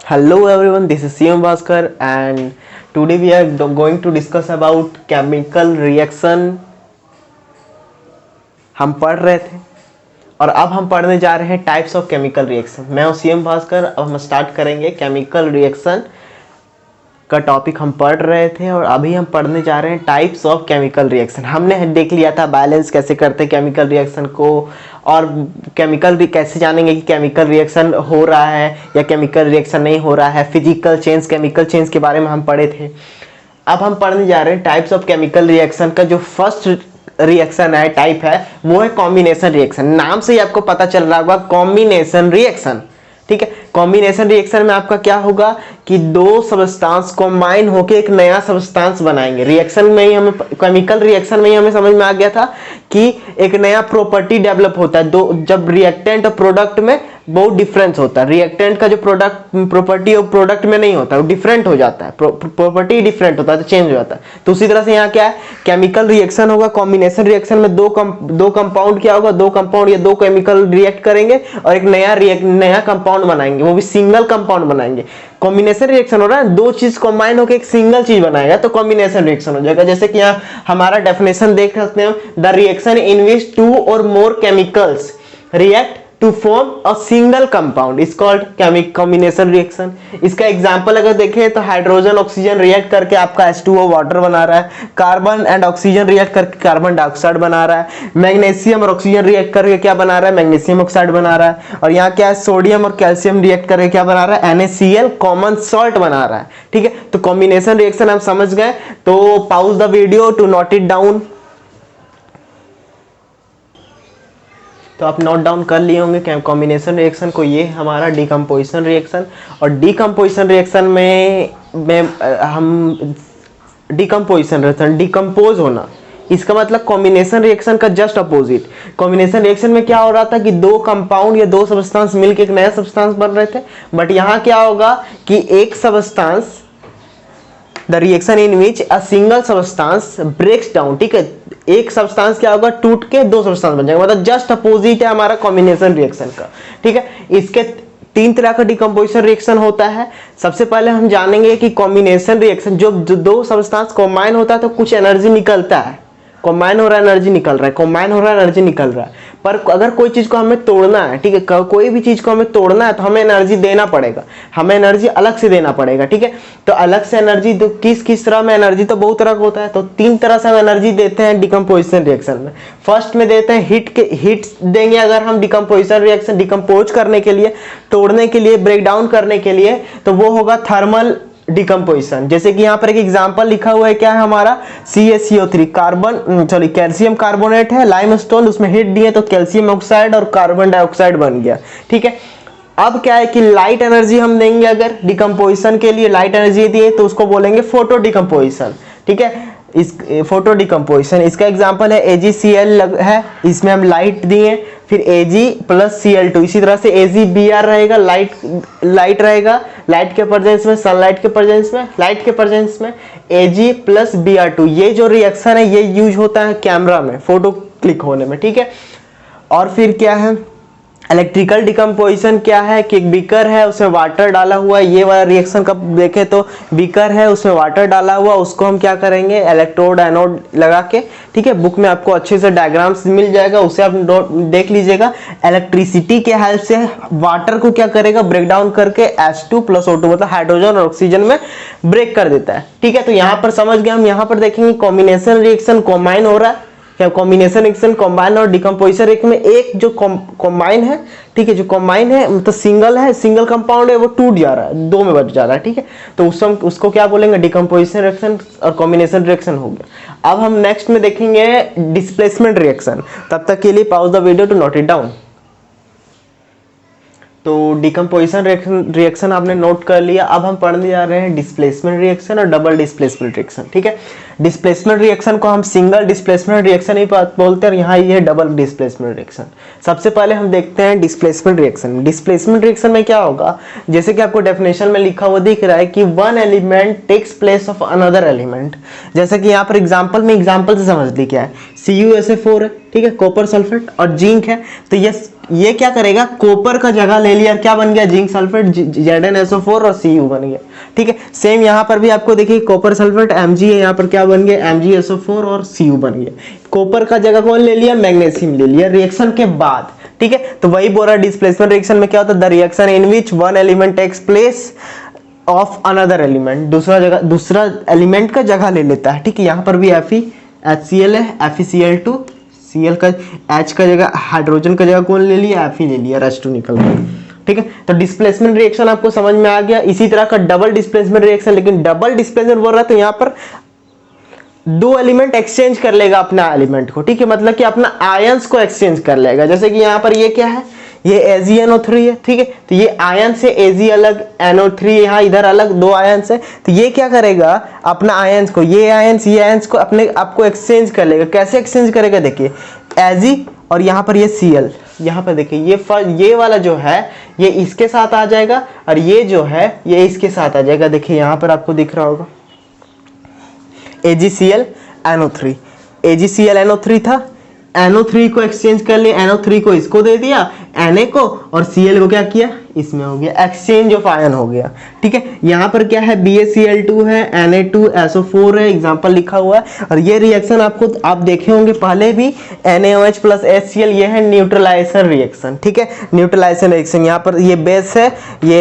Hello everyone, this is CM Bhaskar and today we are going to discuss about chemical reaction। हम पढ़ रहे थे और अब हम पढ़ने जा रहे हैं टाइप्स ऑफ केमिकल रिएक्शन। मैं हूँ CM भास्कर। अब हम स्टार्ट करेंगे केमिकल रिएक्शन का टॉपिक। हम पढ़ रहे थे और अभी हम पढ़ने जा रहे हैं टाइप्स ऑफ केमिकल रिएक्शन। हमने देख लिया था बैलेंस कैसे करते हैं केमिकल रिएक्शन को, और केमिकल कैसे जानेंगे कि केमिकल रिएक्शन हो रहा है या केमिकल रिएक्शन नहीं हो रहा है। फिजिकल चेंज, केमिकल चेंज के बारे में हम पढ़े थे। अब हम पढ़ने जा रहे हैं टाइप्स ऑफ केमिकल रिएक्शन का। जो फर्स्ट रिएक्शन है, टाइप है, वो है कॉम्बिनेशन रिएक्शन। नाम से ही आपको पता चल रहा होगा कॉम्बिनेशन रिएक्शन। ठीक है, कॉम्बिनेशन रिएक्शन में आपका क्या होगा कि दो सबस्टांस कंबाइन होकर एक नया सबस्टांस बनाएंगे। रिएक्शन में ही हमें, केमिकल रिएक्शन में ही हमें समझ में आ गया था कि एक नया प्रॉपर्टी डेवलप होता है। दो, जब रिएक्टेंट और प्रोडक्ट में बहुत डिफरेंस होता है। रिएक्टेंट का जो प्रोडक्ट प्रॉपर्टी और प्रोडक्ट में नहीं होता, वो डिफरेंट हो जाता है, प्रॉपर्टी डिफरेंट होता है तो चेंज हो जाता है। तो उसी तरह से यहाँ क्या है, केमिकल रिएक्शन होगा। कॉम्बिनेशन रिएक्शन में दो कंपाउंड क्या होगा, दो कंपाउंड या दो केमिकल रिएक्ट करेंगे और एक नया कंपाउंड बनाएंगे, वो भी सिंगल कंपाउंड बनाएंगे। कॉम्बिनेशन रिएक्शन हो रहा है, दो चीज कंबाइन होकर एक सिंगल चीज बनाएगा तो कॉम्बिनेशन रिएक्शन हो जाएगा। जैसे कि यहाँ हमारा डेफिनेशन देख सकते हैं, the reaction in which two or more chemicals react to form a single compound is called combination reaction। इसका एग्जांपल अगर देखें तो हाइड्रोजन ऑक्सीजन रिएक्ट करके आपका H2O वाटर बना रहा है, कार्बन एंड ऑक्सीजन रिएक्ट करके कार्बन डाइऑक्साइड बना रहा है, मैग्नीशियम और ऑक्सीजन रिएक्ट करके क्या बना रहा है, मैग्नीशियम ऑक्साइड बना रहा है, और यहाँ क्या है, सोडियम और कैल्शियम रिएक्ट करके क्या बना रहा है, NaCl कॉमन सॉल्ट बना रहा है। ठीक है, तो कॉम्बिनेशन रिएक्शन हम समझ गए। तो pause the video to note it down. तो आप नोट डाउन कर लिए होंगे कॉम्बिनेशन रिएक्शन को। ये हमारा डिकम्पोजिशन रिएक्शन, और डिकम्पोजिशन रिएक्शन में हम डिकम्पोजिशन रिएक्शन, डिकम्पोज होना, इसका मतलब कॉम्बिनेशन रिएक्शन का जस्ट अपोजिट। कॉम्बिनेशन रिएक्शन में क्या हो रहा था कि दो कंपाउंड या दो सब्सटेंस मिलकर एक नया सब्सटेंस बन रहे थे, बट यहाँ क्या होगा कि एक substance, the reaction in which a single substance breaks down. ठीक है, एक सब्सटेंस क्या होगा, टूट के दो सब्सटेंस बन जाएगा, मतलब जस्ट अपोजिट है हमारा कॉम्बिनेशन रिएक्शन का। ठीक है, इसके तीन तरह का डिकम्पोजिशन रिएक्शन होता है। सबसे पहले हम जानेंगे कि कॉम्बिनेशन रिएक्शन, जो दो सब्सटेंस कंबाइन होता है तो कुछ एनर्जी निकलता है, कंबाइन हो रहा है एनर्जी निकल रहा है, कंबाइन हो रहा है एनर्जी निकल रहा है। पर अगर कोई चीज को हमें तोड़ना है, ठीक है, कोई भी चीज को हमें तोड़ना है तो हमें एनर्जी देना पड़ेगा, हमें एनर्जी अलग से देना पड़ेगा। ठीक है, तो अलग से एनर्जी तो किस तरह में, एनर्जी तो बहुत तरह का होता है। तो तीन तरह से हम एनर्जी देते हैं डिकम्पोजिशन रिएक्शन में। फर्स्ट में देते हैं हीट देंगे अगर हम डिकम्पोजिशन रिएक्शन डिकम्पोज करने के लिए, तोड़ने के लिए, ब्रेक डाउन करने के लिए, तो वो होगा थर्मल डिकम्पोजिशन। जैसे कि यहाँ पर एक एग्जांपल लिखा हुआ है, क्या है हमारा, CaCO3 कैल्शियम कार्बोनेट है, लाइमस्टोन, उसमें हीट दिए तो कैल्शियम ऑक्साइड और कार्बन डाइऑक्साइड बन गया। ठीक है, अब क्या है कि लाइट एनर्जी हम देंगे, अगर डिकम्पोजिशन के लिए लाइट एनर्जी दिए तो उसको बोलेंगे फोटो डिकम्पोजिशन। ठीक है, इस फोटो डिकम्पोजिशन, इसका एग्जांपल है AgCl है, इसमें हम लाइट दिए, फिर Ag प्लस Cl2, इसी तरह से AgBr रहेगा, लाइट रहेगा, लाइट के प्रेजेंस में, सनलाइट के प्रेजेंस में, लाइट के प्रेजेंस में Ag प्लस Br2। ये जो रिएक्शन है ये यूज होता है कैमरा में फोटो क्लिक होने में। ठीक है, और फिर क्या है, इलेक्ट्रिकल डिकम्पोजिशन क्या है कि एक बीकर है, उसमें वाटर डाला हुआ है। ये वाला रिएक्शन का देखें तो बीकर है, उसमें वाटर डाला हुआ, उसको हम क्या करेंगे, इलेक्ट्रोड एनोड लगा के, ठीक है, बुक में आपको अच्छे से डायग्राम्स मिल जाएगा, उसे आप देख लीजिएगा। इलेक्ट्रिसिटी के हेल्प से वाटर को क्या करेगा, ब्रेक डाउन करके H2 प्लस O2 मतलब हाइड्रोजन और ऑक्सीजन में ब्रेक कर देता है। ठीक है, तो यहाँ पर समझ गए हम। यहाँ पर देखेंगे कॉम्बिनेशन रिएक्शन कंबाइन हो रहा है, क्या कॉम्बिनेशन रिएक्शन कंबाइन और डिकम्पोजिशन रिएक्शन में एक जो कंबाइन है, ठीक है, जो कंबाइन है मतलब सिंगल है, सिंगल कंपाउंड है, वो टूट जा रहा है, दो में बच जा रहा है। ठीक है, तो उसको क्या बोलेंगे, डिकम्पोजिशन रिएक्शन और कॉम्बिनेशन रिएक्शन हो गया। अब हम नेक्स्ट में देखेंगे डिस्प्लेसमेंट रिएक्शन। तब तक के लिए pause the video to note it down. तो डिकम्पोजिशन रिएक्शन आपने नोट कर लिया। अब हम पढ़ने जा रहे हैं डिस्प्लेसमेंट रिएक्शन और डबल डिस्प्लेसमेंट रिएक्शन। ठीक है, डिस्प्लेसमेंट रिएक्शन को हम सिंगल डिस्प्लेसमेंट रिएक्शन ही बोलते हैं, यहाँ ये डबल डिस्प्लेसमेंट रिएक्शन। सबसे पहले हम देखते हैं डिस्प्लेसमेंट रिएक्शन। डिस्प्लेसमेंट रिएक्शन में क्या होगा, जैसे कि आपको डेफिनेशन में लिखा हुआ दिख रहा है कि one element takes place of another element. जैसे कि यहाँ पर एग्जाम्पल से समझ ली क्या है, CuSO4 है, ठीक है, कॉपर सल्फेट और जिंक है, तो ये ये क्या करेगा, कॉपर का जगह ले लिया, क्या बन गया, जिंक सल्फेट ZnSO4 और Cu बन गया। ठीक है, सेम यहाँ पर भी आपको देखिए कॉपर सल्फेट Mg है, यहाँ पर क्या बन गया, MgSO4 और Cu बन गया। कॉपर का जगह कौन ले लिया, मैग्नीशियम ले लिया रिएक्शन के बाद। ठीक है, तो वही बोल रहा डिस्प्लेसमेंट रिएक्शन में क्या होता है, the reaction in which one element takes place of another element, दूसरा एलिमेंट का जगह ले लेता है। ठीक है, यहाँ पर भी FeHCl है, FeCl2, Cl का H का जगह, हाइड्रोजन का जगह कौन ले लिया, Fe ले लिया, H2 निकल गया। ठीक है, तो डिस्प्लेसमेंट रिएक्शन आपको समझ में आ गया। इसी तरह का डबल डिस्प्लेसमेंट रिएक्शन, लेकिन डबल डिस्प्लेसमेंट बोल रहा है तो यहाँ पर दो एलिमेंट एक्सचेंज कर लेगा अपना एलिमेंट को। ठीक है, मतलब कि अपना आयंस को एक्सचेंज कर लेगा। जैसे कि यहाँ पर ये क्या है, ये AgNO3 है। ठीक है, तो ये आयन से Ag अलग, NO3 यहाँ इधर अलग, दो आयन से, तो ये क्या करेगा, अपना आयंस को, ये आयंस को अपने आपको एक्सचेंज कर लेगा। कैसे एक्सचेंज करेगा, देखिए Ag और यहाँ पर ये Cl, यहाँ पर देखिए ये वाला जो है ये इसके साथ आ जाएगा और ये जो है ये इसके साथ आ जाएगा। देखिए यहाँ पर आपको दिख रहा होगा AgClNO3, AgClNO3 था, NO3 को एक्सचेंज कर लिया, NO3 को इसको दे दिया Na को, और Cl को क्या किया, इसमें हो गया, एक्सचेंज ऑफ आयन हो गया। ठीक है, यहाँ पर क्या है, BaCl2 है, Na2SO4 है, एग्जांपल लिखा हुआ है। और ये रिएक्शन आप देखे होंगे पहले भी, NaOH प्लस HCl, ये है न्यूट्रलाइजेशन रिएक्शन। ठीक है, न्यूट्रलाइजेशन रिएक्शन, यहाँ पर ये बेस है, ये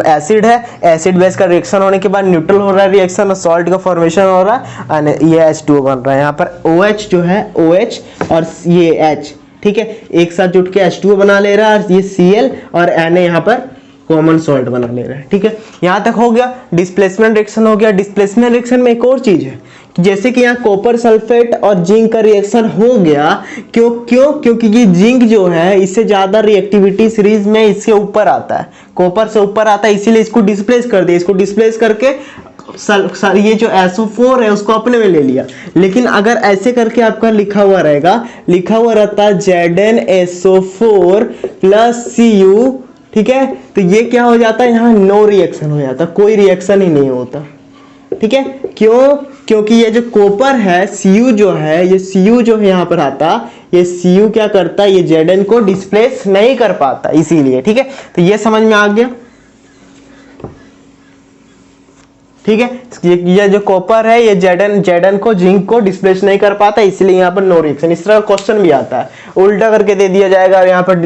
एसिड है, एसिड बेस का रिएक्शन होने के बाद न्यूट्रल हो रहा है रिएक्शन और सॉल्ट का फॉर्मेशन हो रहा है, ये H2O बन रहा है। यहाँ पर OH जो है, OH और ये H, ठीक है, एक साथ जुट के H2O बना ले रहा है, ये Cl और Na यहाँ पर कॉमन सॉल्ट बना ले रहा है। ठीक है, यहाँ तक हो गया, डिस्प्लेसमेंट रिएक्शन हो गया। डिस्प्लेसमेंट रिएक्शन में एक और चीज है, जैसे कि यहाँ कॉपर सल्फेट और जिंक का रिएक्शन हो गया, क्योंकि ये जिंक जो है इससे ज्यादा रिएक्टिविटी सीरीज में इससे ऊपर आता है, कॉपर से ऊपर आता है, इसीलिए इसको डिस्प्लेस कर दिया। इसको डिस्प्लेस करके ये जो SO4 है उसको अपने में ले लिया। लेकिन अगर ऐसे करके आपका लिखा हुआ रहता ZnSO4 प्लस Cu, ठीक है, तो ये क्या हो जाता है, यहाँ नो रिएक्शन हो जाता, कोई रिएक्शन ही नहीं होता। ठीक है, क्योंकि ये जो कॉपर है, Cu जो है, ये Cu जो है यहाँ पर आता, ये Cu क्या करता है, ये Zn को डिस्प्लेस नहीं कर पाता, इसीलिए। ठीक है, तो ये समझ में आ गया। ठीक है, ये जो कॉपर है ये Zn को, जिंक को डिस्प्लेस नहीं कर पाता, इसलिए यहाँ पर नो रिएक्शन। इस तरह का क्वेश्चन भी आता है, उल्टा करके दे दिया जाएगा और यहाँ पर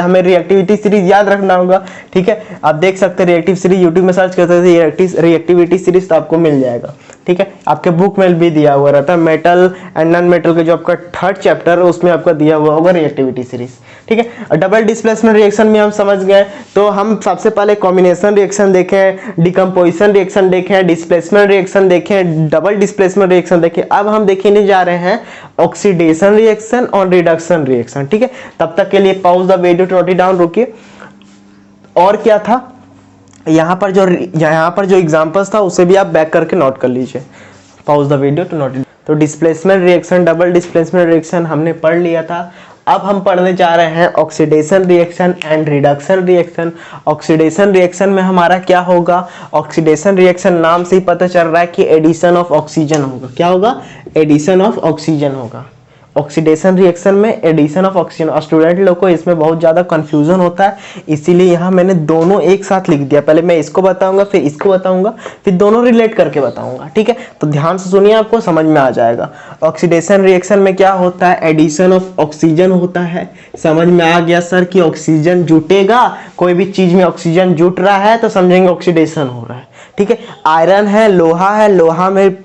हमें रिएक्टिविटी सीरीज याद रखना होगा। ठीक है, आप देख सकते हैं रिएक्टिव सीरीज, यूट्यूब में सर्च करते थे रिएक्टिविटी सीरीज, तो आपको मिल जाएगा। ठीक है, आपके बुक में भी दिया हुआ रहता है, मेटल एंड नॉन मेटल के जो आपका 3rd चैप्टर है उसमें आपका दिया हुआ होगा रिएक्टिविटी सीरीज। ठीक है, डबल डिस्प्लेसमेंट रिएक्शन में हम समझ गए। तो हम सबसे पहले कॉम्बिनेशन रिएक्शन देखें, डिकम्पोजिशन रिएक्शन देखें, डिस्प्लेसमेंट रिएक्शन देखें, डबल डिस्प्लेसमेंट रिएक्शन देखें। अब हम देखने जा रहे हैं ऑक्सीडेशन रिएक्शन और रिडक्शन रिएक्शन। ठीक है, तब तक के लिए pause the video to note it down, रुकिए। और क्या था यहाँ पर जो एग्जांपल्स था उसे भी आप बैक करके नोट कर लीजिए। Pause the video to note it. तो displacement reaction, double displacement reaction हमने पढ़ लिया था। अब हम पढ़ने जा रहे हैं oxidation reaction and reduction reaction. Oxidation reaction में हमारा क्या होगा, ऑक्सीडेशन रिएक्शन नाम से ही पता चल रहा है कि एडिशन ऑफ ऑक्सीजन होगा। क्या होगा, एडिशन ऑफ ऑक्सीजन होगा। ऑक्सीडेशन रिएक्शन में एडिशन ऑफ ऑक्सीजन, और स्टूडेंट लोग को इसमें बहुत ज़्यादा कंफ्यूजन होता है, इसीलिए यहाँ मैंने दोनों एक साथ लिख दिया। पहले मैं इसको बताऊंगा, फिर इसको बताऊंगा, फिर दोनों रिलेट करके बताऊंगा। ठीक है, तो ध्यान से सुनिए, आपको समझ में आ जाएगा। ऑक्सीडेशन रिएक्शन में क्या होता है, एडिशन ऑफ ऑक्सीजन होता है। समझ में आ गया सर कि ऑक्सीजन जुटेगा, कोई भी चीज में ऑक्सीजन जुट रहा है तो समझेंगे ऑक्सीडेशन हो रहा है। ठीक है, आयरन है, लोहा में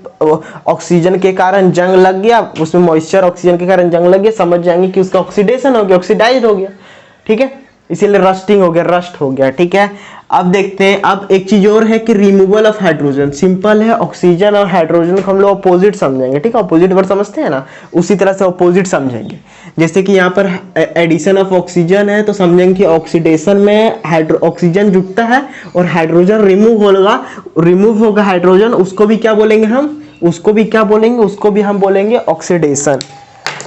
ऑक्सीजन के कारण जंग लग गया, उसमें मॉइस्चर ऑक्सीजन के कारण जंग लग गया, समझ जाएंगे कि उसका ऑक्सीडेशन हो गया, ऑक्सीडाइज हो गया। ठीक है, इसीलिए रस्टिंग हो गया, रस्ट हो गया। ठीक है, अब देखते हैं, अब एक चीज और है कि रिमूवल ऑफ हाइड्रोजन। सिंपल है, ऑक्सीजन और हाइड्रोजन को हम लोग अपोजिट समझेंगे। ठीक है, अपोजिट वर्ड समझते हैं ना, उसी तरह से अपोजिट समझेंगे। जैसे कि यहाँ पर एडिशन ऑफ ऑक्सीजन है तो समझेंगे कि ऑक्सीडेशन में ऑक्सीजन जुटता है और हाइड्रोजन रिमूव होगा हाइड्रोजन, उसको भी क्या बोलेंगे हम, उसको भी हम बोलेंगे ऑक्सीडेशन।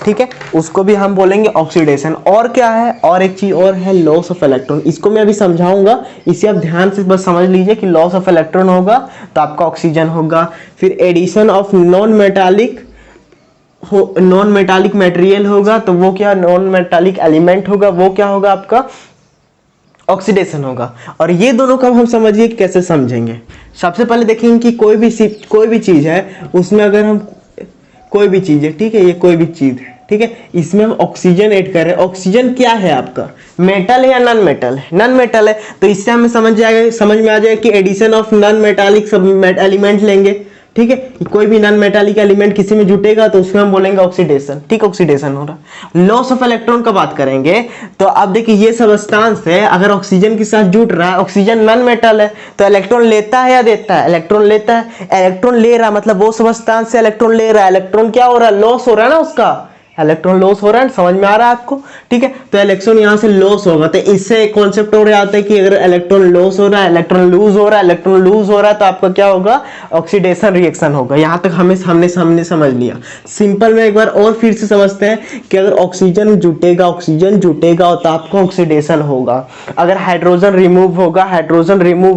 ठीक है, उसको भी हम बोलेंगे ऑक्सीडेशन। और क्या है, और एक चीज और है, लॉस ऑफ इलेक्ट्रॉन। इसको मैं अभी समझाऊंगा, इसे आप ध्यान से बस समझ लीजिए कि लॉस ऑफ इलेक्ट्रॉन होगा तो आपका ऑक्सीजन होगा। फिर addition of non metallic non metallic material होगा तो वो क्या, नॉन मेटालिक एलिमेंट होगा, वो क्या होगा आपका, ऑक्सीडेशन होगा। और ये दोनों का हम समझिए कैसे समझेंगे। सबसे पहले देखेंगे कि कोई भी चीज है, उसमें अगर हम कोई भी चीज है, ठीक है, ये कोई भी चीज है, ठीक है, इसमें हम ऑक्सीजन ऐड कर रहे हैं। ऑक्सीजन क्या है आपका, मेटल है या नॉन मेटल है, नॉन मेटल है, तो इससे हमें समझ में आ जाएगा कि एडिशन ऑफ नॉन मेटालिक सब एलिमेंट लेंगे, ठीक है। कोई भी नॉन मेटालिक एलिमेंट किसी में जुटेगा तो उसमें हम बोलेंगे ऑक्सीडेशन, ठीक, ऑक्सीडेशन हो रहा। लॉस ऑफ इलेक्ट्रॉन का बात करेंगे तो अब देखिए ये सब्सटेंस है, अगर ऑक्सीजन के साथ जुट रहा है, ऑक्सीजन नॉन मेटल है, तो इलेक्ट्रॉन लेता है या देता है, इलेक्ट्रॉन लेता है। इलेक्ट्रॉन ले रहा मतलब वो सब्सटेंस से इलेक्ट्रॉन ले रहा है, इलेक्ट्रॉन क्या हो रहा है, लॉस हो रहा है ना, उसका इलेक्ट्रॉन लॉस हो रहा है, समझ में आ रहा है आपको, ठीक है। तो इलेक्ट्रॉन यहां से लॉस होगा, तो इससे एक कॉन्सेप्ट हो रहा है कि अगर इलेक्ट्रॉन लॉस हो रहा है, इलेक्ट्रॉन लूज हो रहा है, इलेक्ट्रॉन लूज हो रहा है, तो आपका क्या होगा, ऑक्सीडेशन रिएक्शन होगा। यहां तक हमने समझ लिया। सिंपल में एक बार और फिर से समझते हैं कि अगर ऑक्सीजन जुटेगा तो आपका ऑक्सीडेशन होगा। अगर हाइड्रोजन रिमूव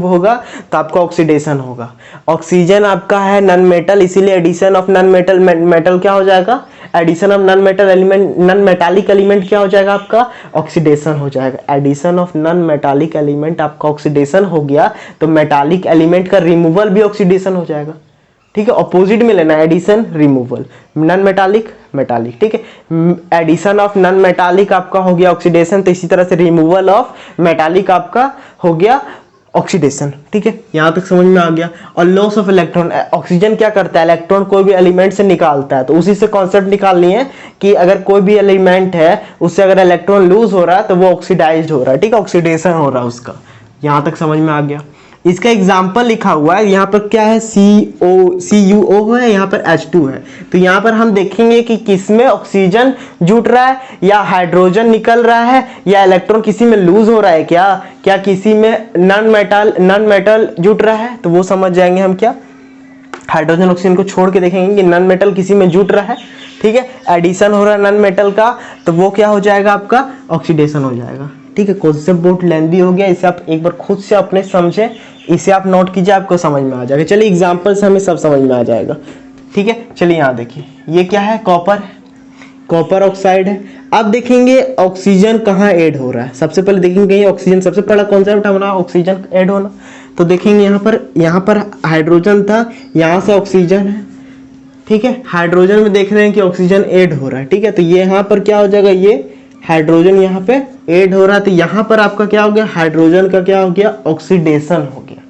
होगा तो आपका ऑक्सीडेशन होगा। ऑक्सीजन आपका है नॉन मेटल, इसीलिए एडिशन ऑफ नॉन मेटल क्या हो जाएगा, addition of non metallic element क्या हो जाएगा आपका, ऑक्सीडेशन हो जाएगा। Addition of non metallic element आपका ऑक्सीडेशन हो गया, तो मेटालिक एलिमेंट का रिमूवल भी ऑक्सीडेशन हो जाएगा, ठीक है। ऑपोजिट में लेना, addition removal, non metallic metallic, ठीक है। एडिशन ऑफ नॉन मेटालिक आपका हो गया ऑक्सीडेशन, तो इसी तरह से रिमूवल ऑफ मेटालिक आपका हो गया ऑक्सीडेशन, ठीक है। यहां तक समझ में आ गया। और लॉस ऑफ इलेक्ट्रॉन, ऑक्सीजन क्या करता है, इलेक्ट्रॉन कोई भी एलिमेंट से निकालता है, तो उसी से कॉन्सेप्ट निकालनी है कि अगर कोई भी एलिमेंट है उससे अगर इलेक्ट्रॉन लूज हो रहा है तो वो ऑक्सीडाइज्ड हो रहा है, ठीक है, ऑक्सीडेशन हो रहा है उसका। यहां तक समझ में आ गया। इसका एग्जाम्पल लिखा हुआ है, यहाँ पर क्या है, CuO है, यहाँ पर H2 है। तो यहाँ पर हम देखेंगे कि किसमें ऑक्सीजन जुट रहा है, या हाइड्रोजन निकल रहा है, या इलेक्ट्रॉन किसी में लूज हो रहा है, क्या किसी में नॉन मेटल जुट रहा है, तो वो समझ जाएंगे हम। क्या हाइड्रोजन ऑक्सीजन को छोड़ के देखेंगे कि नॉन मेटल किसी में जुट रहा है, ठीक है, एडिशन हो रहा है नॉन मेटल का, तो वो क्या हो जाएगा आपका, ऑक्सीडेशन हो जाएगा, ठीक है। कॉन्सेप्ट बहुत लेंथी हो गया, इसे आप एक बार खुद से अपने समझे, इसे आप नोट कीजिए, आपको समझ में आ जाएगा। चलिए एग्जांपल से हमें सब समझ में आ जाएगा, ठीक है। चलिए यहाँ देखिए, ये क्या है, कॉपर ऑक्साइड है। अब देखेंगे ऑक्सीजन कहाँ ऐड हो रहा है। सबसे पहले देखेंगे ऑक्सीजन, सबसे पहला कॉन्सेप्ट हमारा ऑक्सीजन ऐड होना। तो देखेंगे यहाँ पर हाइड्रोजन था, यहाँ से ऑक्सीजन है, ठीक है। हाइड्रोजन में देख रहे हैं कि ऑक्सीजन ऐड हो रहा है, ठीक है। तो ये यहाँ पर क्या हो जाएगा, ये हाइड्रोजन यहाँ पे ऐड हो रहा है, तो यहाँ पर आपका क्या हो गया, हाइड्रोजन का क्या हो गया, ऑक्सीडेशन हो गया,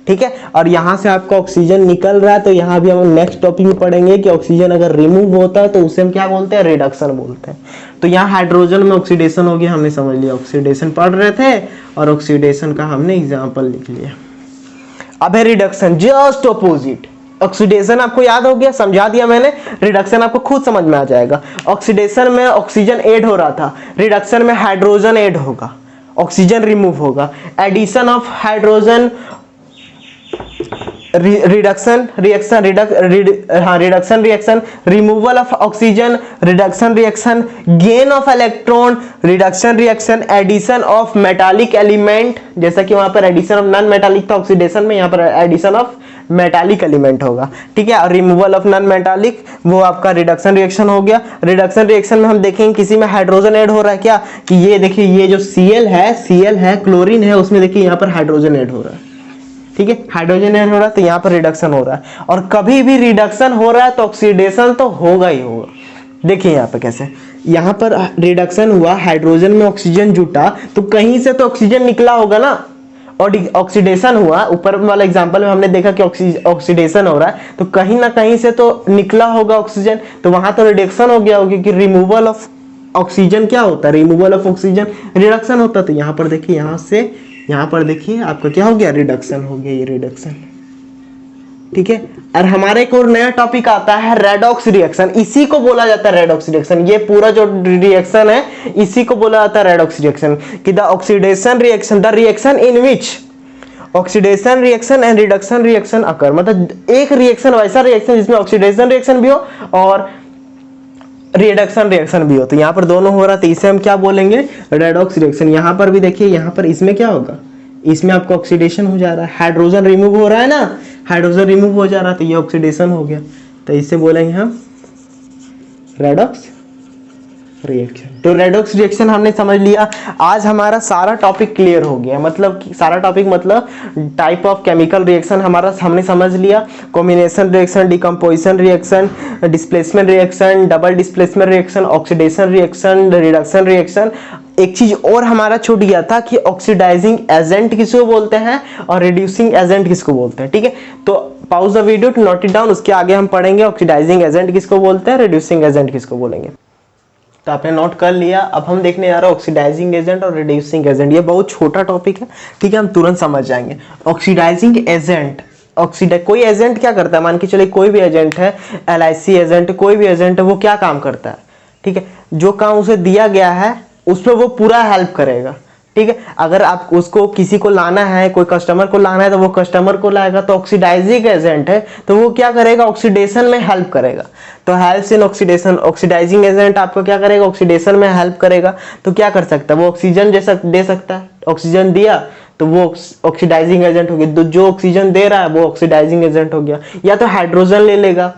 ठीक है। और यहाँ से आपका ऑक्सीजन निकल रहा है, तो यहाँ भी हम नेक्स्ट टॉपिक में पढ़ेंगे कि ऑक्सीजन अगर रिमूव होता है तो उसे हम क्या बोलते हैं, रिडक्शन बोलते हैं। तो यहाँ हाइड्रोजन में ऑक्सीडेशन हो गया, हमने समझ लिया, ऑक्सीडेशन पढ़ रहे थे और ऑक्सीडेशन का हमने एग्जाम्पल लिख लिया। अब है रिडक्शन, जस्ट ऑपोजिट। ऑक्सीडेशन आपको याद हो गया, समझा दिया मैंने, रिडक्शन आपको खुद समझ में आ जाएगा। ऑक्सीडेशन में ऑक्सीजन ऐड हो रहा था, रिडक्शन में हाइड्रोजन ऐड होगा, ऑक्सीजन रिमूव होगा। Addition of hydrogen, reduction reaction, removal of oxygen, reduction reaction, gain of electron, reduction reaction, addition of metallic element, जैसा कि वहां पर एडिशन ऑफ नॉन मेटालिक था ऑक्सीडेशन में, यहाँ पर एडिशन ऑफ मेटालिक एलिमेंट होगा, ठीक है। और रिमूवल ऑफ नॉन मेटालिक, वो आपका रिडक्शन रिएक्शन हो गया। रिडक्शन रिएक्शन में हम देखेंगे किसी में हाइड्रोजन ऐड हो रहा है क्या, कि ये देखिए, ये जो Cl है, क्लोरीन है, उसमें देखिए यहाँ पर हाइड्रोजन ऐड हो रहा है, ठीक है, हाइड्रोजन ऐड हो रहा है, तो यहाँ पर रिडक्शन हो रहा है। और कभी भी रिडक्शन हो रहा है तो ऑक्सीडेशन तो होगा ही होगा। देखिए यहाँ पे कैसे, यहाँ पर रिडक्शन हुआ, हाइड्रोजन में ऑक्सीजन जुटा, तो कहीं से तो ऑक्सीजन निकला होगा ना, और ऑक्सीडेशन हुआ, ऊपर वाला एग्जांपल में हमने देखा कि ऑक्सीडेशन हो रहा है, तो कहीं ना कहीं से तो निकला होगा ऑक्सीजन, तो वहां तो रिडक्शन हो गया होगी, कि रिमूवल ऑफ ऑक्सीजन क्या होता है, रिमूवल ऑफ ऑक्सीजन रिडक्शन होता है। तो यहाँ पर देखिए, यहाँ से यहाँ पर देखिए आपका क्या हो गया, रिडक्शन हो गया, ये रिडक्शन, ठीक है। और हमारे एक और नया टॉपिक आता है रेडॉक्स रिएक्शन, इसी को बोला जाता है रेडॉक्स रिएक्शन। ये पूरा जो रिएक्शन है इसी को बोला जाता है रेडॉक्स रिएक्शन, कि the oxidation reaction, the reaction in which oxidation reaction and reduction reaction occur, मतलब एक रिएक्शन, वैसा रिएक्शन जिसमें ऑक्सीडेशन रिएक्शन भी हो और रिडक्शन रिएक्शन भी हो। तो यहाँ पर दोनों हो रहा है, तो इसे हम क्या बोलेंगे, रेडॉक्स रिएक्शन। यहाँ पर भी देखिए, यहाँ पर इसमें क्या होगा, इसमें आपका ऑक्सीडेशन हो जा रहा है, हाइड्रोजन रिमूव हो रहा है ना, हाइड्रोजन रिमूव हो जा रहा है, तो ये ऑक्सीडेशन हो गया, तो इसे बोलेंगे हम रेडॉक्स रिएक्शन। तो रेडॉक्स रिएक्शन हमने समझ लिया। आज हमारा सारा टॉपिक क्लियर हो गया, मतलब कि सारा टॉपिक मतलब टाइप ऑफ केमिकल रिएक्शन हमारा हमने समझ लिया। Combination reaction, decomposition reaction, displacement reaction, double displacement reaction, oxidation reaction, reduction reaction. एक चीज और हमारा छूट गया था कि ऑक्सीडाइजिंग एजेंट किसको बोलते हैं और रिड्यूसिंग एजेंट किसको बोलते हैं। ठीक है, तो pause the video to note it down, उसके आगे हम पढ़ेंगे ऑक्सीडाइजिंग एजेंट किसको बोलते हैं, रिड्यूसिंग एजेंट किसको बोलेंगे। तो आपने नोट कर लिया। अब हम देखने जा रहे हैं ऑक्सीडाइजिंग एजेंट और रिड्यूसिंग एजेंट। ये बहुत छोटा टॉपिक है, ठीक है, हम तुरंत समझ जाएंगे। ऑक्सीडाइजिंग एजेंट, कोई एजेंट क्या करता है, मान के चलिए कोई भी एजेंट है, LIC एजेंट, कोई भी एजेंट है, वो क्या काम करता है, ठीक है, जो काम उसे दिया गया है उसमें वो पूरा हेल्प करेगा। ठीक है, अगर आप उसको किसी को लाना है, कोई कस्टमर को लाना है, तो वो कस्टमर को लाएगा। तो ऑक्सीडाइजिंग एजेंट है तो वो क्या करेगा, ऑक्सीडेशन में हेल्प करेगा। तो helps in oxidation, oxidising agent आपको क्या करेगा, ऑक्सीडेशन में हेल्प करेगा। तो क्या कर सकता है, वो ऑक्सीजन जैसा दे सकता है, ऑक्सीजन दिया तो वो ऑक्सीडाइजिंग एजेंट हो गया। तो जो ऑक्सीजन दे रहा है वो ऑक्सीडाइजिंग एजेंट हो गया। या तो हाइड्रोजन ले लेगा,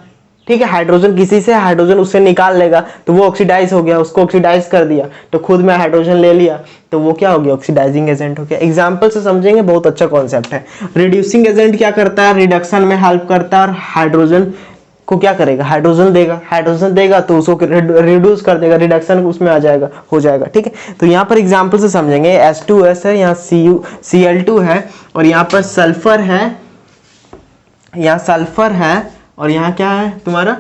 ठीक है, हाइड्रोजन किसी से, हाइड्रोजन उससे निकाल लेगा तो वो ऑक्सीडाइज हो गया, उसको ऑक्सीडाइज कर दिया तो खुद में हाइड्रोजन ले लिया तो वो क्या हो गया, ऑक्सीडाइजिंग एजेंट हो गया। एग्जांपल से समझेंगे, बहुत अच्छा कॉन्सेप्ट है। रिड्यूसिंग एजेंट क्या करता है, रिडक्शन में हेल्प करता है और हाइड्रोजन को क्या करेगा, हाइड्रोजन देगा, हाइड्रोजन देगा तो उसको रिड्यूस कर देगा, रिडक्शन उसमें आ जाएगा, हो जाएगा। ठीक है, तो यहाँ पर एग्जांपल से समझेंगे। H2S है, यहाँ Cl2 है और यहाँ पर सल्फर है, यहाँ सल्फर है और यहाँ क्या है तुम्हारा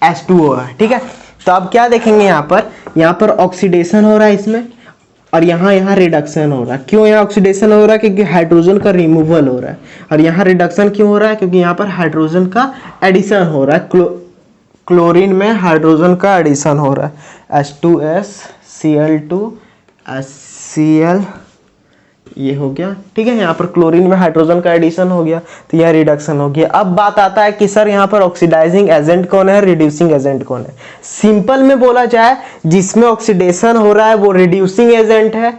H2O है। ठीक है, तो अब क्या देखेंगे, यहाँ पर ऑक्सीडेशन हो रहा है इसमें और यहाँ रिडक्शन हो रहा है। क्यों यहाँ ऑक्सीडेशन हो रहा है, क्योंकि हाइड्रोजन का रिमूवल हो रहा है। और यहाँ रिडक्शन क्यों हो रहा है, क्योंकि यहाँ पर हाइड्रोजन का एडिशन हो रहा है, क्लोरीन में हाइड्रोजन का एडिशन हो रहा है। H2S Cl2 HCl ये हो गया। ठीक है, यहाँ पर क्लोरीन में हाइड्रोजन का एडिशन हो गया तो यह रिडक्शन हो गया। अब बात आता है कि सर यहाँ पर ऑक्सीडाइजिंग एजेंट कौन है, रिड्यूसिंग एजेंट कौन है। सिंपल में बोला जाए, जिसमें ऑक्सीडेशन हो रहा है वो रिड्यूसिंग एजेंट है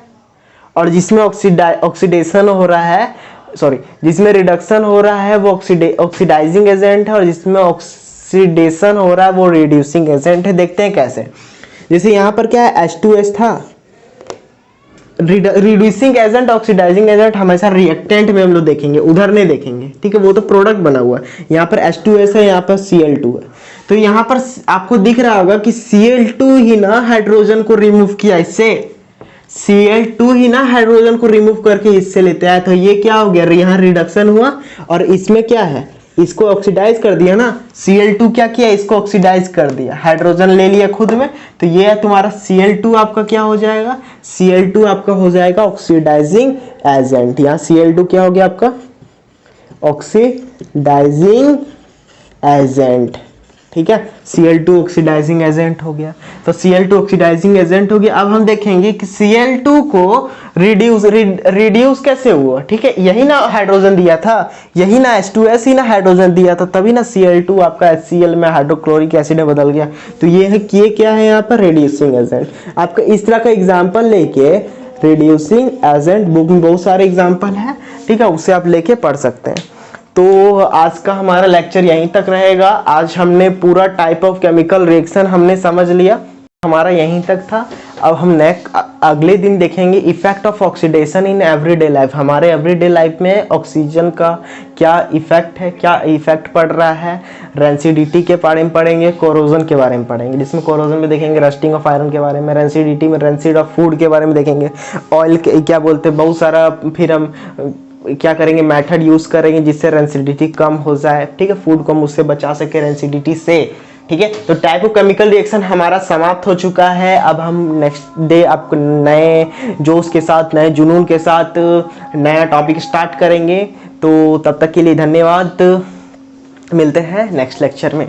और जिसमें ऑक्सीडेशन हो रहा है, सॉरी, जिसमें रिडक्शन हो रहा है वो ऑक्सीडाइजिंग एजेंट है और जिसमें ऑक्सीडेशन हो रहा है वो रिड्यूसिंग एजेंट है। देखते हैं कैसे। जैसे यहाँ पर क्या है, H2S था, रिड्यूसिंग एजेंट, ऑक्सीडाइजिंग एजेंट हमेशा रिएक्टेंट में हम लोग देखेंगे, उधर नहीं देखेंगे। ठीक है, वो तो प्रोडक्ट बना हुआ है। यहाँ पर H2S है, यहाँ पर Cl2 है। तो यहाँ पर आपको दिख रहा होगा कि Cl2 ही ना हाइड्रोजन को रिमूव किया इससे, Cl2 ही ना हाइड्रोजन को रिमूव करके इससे लेते आया। तो ये क्या हो गया, यहाँ रिडक्शन हुआ और इसमें क्या है, इसको ऑक्सीडाइज कर दिया ना। Cl2 क्या किया, इसको ऑक्सीडाइज कर दिया, हाइड्रोजन ले लिया खुद में। तो ये है तुम्हारा Cl2 आपका क्या हो जाएगा, Cl2 आपका हो जाएगा ऑक्सीडाइजिंग एजेंट। यहाँ Cl2 क्या हो गया आपका, ऑक्सीडाइजिंग एजेंट। ठीक है, Cl2 ऑक्सीडाइजिंग एजेंट हो गया। तो Cl2 ऑक्सीडाइजिंग एजेंट हो गया। अब हम देखेंगे कि Cl2 को रिड्यूस कैसे हुआ। ठीक है, यही ना हाइड्रोजन दिया था, यही ना H2S ही ना हाइड्रोजन दिया था, तभी ना Cl2 आपका HCl में हाइड्रोक्लोरिक एसिड में बदल गया। तो ये है कि क्या है यहाँ पर, रिड्यूसिंग एजेंट। आपका इस तरह का एग्जाम्पल लेके, रिड्यूसिंग एजेंट, बुक में बहुत सारे एग्जाम्पल है, ठीक है, उससे आप लेके पढ़ सकते हैं। तो आज का हमारा लेक्चर यहीं तक रहेगा। आज हमने पूरा टाइप ऑफ केमिकल रिएक्शन हमने समझ लिया, हमारा यहीं तक था। अब हम अगले दिन देखेंगे effect of oxidation in everyday life. हमारे एवरीडे लाइफ में ऑक्सीजन का क्या इफेक्ट है, क्या इफेक्ट पड़ रहा है। रेंसिडिटी के बारे में पढ़ेंगे, कोरोजन के बारे में पढ़ेंगे, जिसमें कोरोजन में देखेंगे रस्टिंग ऑफ आयरन के बारे में, रेंसिडिटी में रेंसिड ऑफ फूड के बारे में देखेंगे, ऑयल के क्या बोलते हैं, बहुत सारा। फिर हम क्या करेंगे, मेथड यूज करेंगे जिससे रेंसिडिटी कम हो जाए। ठीक है, फूड को हम उससे बचा सके रेंसिडिटी से। ठीक है, तो टाइप ऑफ केमिकल रिएक्शन हमारा समाप्त हो चुका है। अब हम नेक्स्ट डे आपको नए जोश के साथ, नए जुनून के साथ नया टॉपिक स्टार्ट करेंगे। तो तब तक के लिए धन्यवाद, मिलते हैं नेक्स्ट लेक्चर में।